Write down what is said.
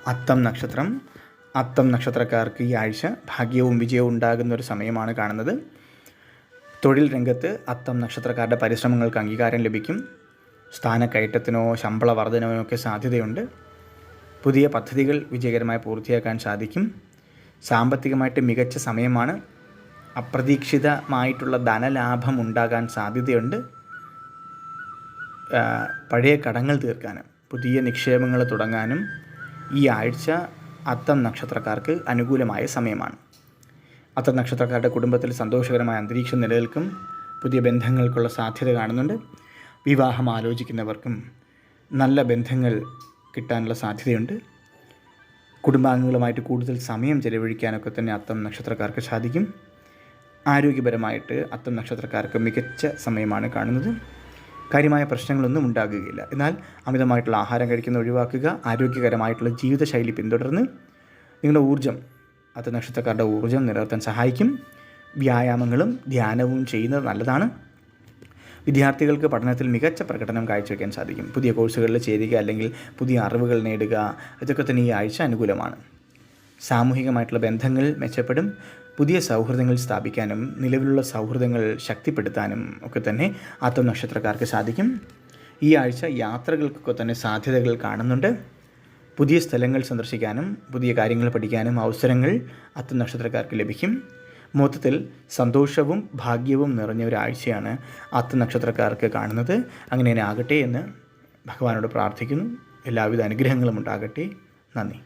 അത്തം നക്ഷത്രം. അത്തം നക്ഷത്രക്കാർക്ക് ഈ ആഴ്ച ഭാഗ്യവും വിജയവും ഉണ്ടാകുന്ന ഒരു സമയമാണ് കാണുന്നത്. തൊഴിൽ രംഗത്ത് അത്തം നക്ഷത്രക്കാരുടെ പരിശ്രമങ്ങൾക്ക് അംഗീകാരം ലഭിക്കും. സ്ഥാനക്കയറ്റത്തിനോ ശമ്പള വർധനവിനോ ഒക്കെ സാധ്യതയുണ്ട്. പുതിയ പദ്ധതികൾ വിജയകരമായി പൂർത്തിയാക്കാൻ സാധിക്കും. സാമ്പത്തികമായിട്ട് മികച്ച സമയമാണ്. അപ്രതീക്ഷിതമായിട്ടുള്ള ധനലാഭം ഉണ്ടാകാൻ സാധ്യതയുണ്ട്. പഴയ കടങ്ങൾ തീർക്കാനും പുതിയ നിക്ഷേപങ്ങൾ തുടങ്ങാനും ഈ ആഴ്ച അത്തം നക്ഷത്രക്കാർക്ക് അനുകൂലമായ സമയമാണ്. അത്തം നക്ഷത്രക്കാരുടെ കുടുംബത്തിൽ സന്തോഷകരമായ അന്തരീക്ഷം നിലനിൽക്കും. പുതിയ ബന്ധങ്ങൾക്കുള്ള സാധ്യത കാണുന്നുണ്ട്. വിവാഹം ആലോചിക്കുന്നവർക്കും നല്ല ബന്ധങ്ങൾ കിട്ടാനുള്ള സാധ്യതയുണ്ട്. കുടുംബാംഗങ്ങളുമായിട്ട് കൂടുതൽ സമയം ചെലവഴിക്കാനൊക്കെ തന്നെ അത്തം നക്ഷത്രക്കാർക്ക് സാധിക്കും. ആരോഗ്യപരമായിട്ട് അത്തം നക്ഷത്രക്കാർക്ക് മികച്ച സമയമാണ് കാണുന്നത്. കാര്യമായ പ്രശ്നങ്ങളൊന്നും ഉണ്ടാകുകയില്ല. എന്നാൽ അമിതമായിട്ടുള്ള ആഹാരം കഴിക്കുന്നത് ഒഴിവാക്കുക. ആരോഗ്യകരമായിട്ടുള്ള ജീവിതശൈലി പിന്തുടർന്ന് നിങ്ങളുടെ ഊർജ്ജം, അത്തം നക്ഷത്രക്കാരുടെ ഊർജ്ജം നിലനിർത്താൻ സഹായിക്കും. വ്യായാമങ്ങളും ധ്യാനവും ചെയ്യുന്നത് നല്ലതാണ്. വിദ്യാർത്ഥികൾക്ക് പഠനത്തിൽ മികച്ച പ്രകടനം കാഴ്ചവെക്കാൻ സാധിക്കും. പുതിയ കോഴ്സുകളിൽ ചേരുക അല്ലെങ്കിൽ പുതിയ അറിവുകൾ നേടുക, ഇതൊക്കെ തന്നെ ഈ ആഴ്ച അനുകൂലമാണ്. സാമൂഹികമായിട്ടുള്ള ബന്ധങ്ങൾ മെച്ചപ്പെടും. പുതിയ സൗഹൃദങ്ങൾ സ്ഥാപിക്കാനും നിലവിലുള്ള സൗഹൃദങ്ങൾ ശക്തിപ്പെടുത്താനും ഒക്കെ തന്നെ അത്തം നക്ഷത്രക്കാർക്ക് സാധിക്കും. ഈ ആഴ്ച യാത്രകൾക്കൊക്കെ തന്നെ സാധ്യതകൾ കാണുന്നുണ്ട്. പുതിയ സ്ഥലങ്ങൾ സന്ദർശിക്കാനും പുതിയ കാര്യങ്ങൾ പഠിക്കാനും അവസരങ്ങൾ അത്തം നക്ഷത്രക്കാർക്ക് ലഭിക്കും. മൊത്തത്തിൽ സന്തോഷവും ഭാഗ്യവും നിറഞ്ഞ ഒരാഴ്ചയാണ് അത്തം നക്ഷത്രക്കാർക്ക് കാണുന്നത്. അങ്ങനെ തന്നെ ആകട്ടെ എന്ന് ഭഗവാനോട് പ്രാർത്ഥിക്കുന്നു. എല്ലാവിധ അനുഗ്രഹങ്ങളും ഉണ്ടാകട്ടെ. നന്ദി.